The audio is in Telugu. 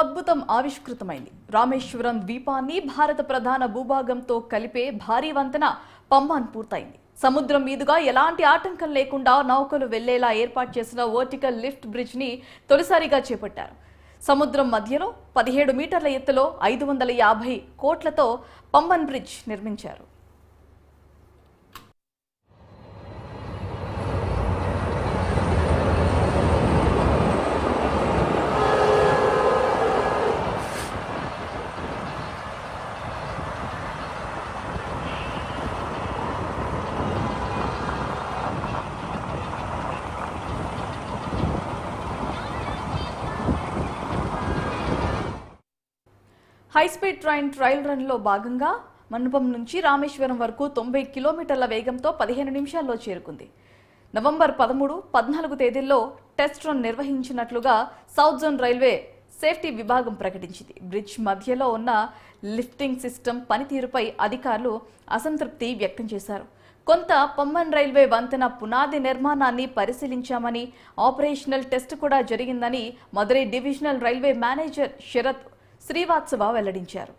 అద్భుతం ఆవిష్కృతమైంది. రామేశ్వరం ద్వీపాన్ని భారత ప్రధాన భూభాగంతో కలిపే భారీ వంతెన పంబాన్ పూర్తయింది. సముద్రం మీదుగా ఎలాంటి ఆటంకం లేకుండా నౌకలు వెళ్లేలా ఏర్పాటు చేసిన వర్టికల్ లిఫ్ట్ బ్రిడ్జ్ ని తొలిసారిగా చేపట్టారు. సముద్రం మధ్యలో 17 మీటర్ల ఎత్తులో 550 కోట్లతో పంబన్ బ్రిడ్జ్ నిర్మించారు. హైస్పీడ్ ట్రయల్ రన్లో భాగంగా మండపం నుంచి రామేశ్వరం వరకు 90 కిలోమీటర్ల వేగంతో 15 నిమిషాల్లో చేరుకుంది. నవంబర్ 13, 14 తేదీల్లో టెస్ట్ రన్ నిర్వహించినట్లుగా సౌత్ జోన్ రైల్వే సేఫ్టీ విభాగం ప్రకటించింది. బ్రిడ్జ్ మధ్యలో ఉన్న లిఫ్టింగ్ సిస్టమ్ పనితీరుపై అధికారులు అసంతృప్తి వ్యక్తం చేశారు. కొంత పంబన్ రైల్వే వంతెన పునాది నిర్మాణాన్ని పరిశీలించామని, ఆపరేషనల్ టెస్ట్ కూడా జరిగిందని Madurai divisional railway manager Sharath Srivastava వెల్లడించారు.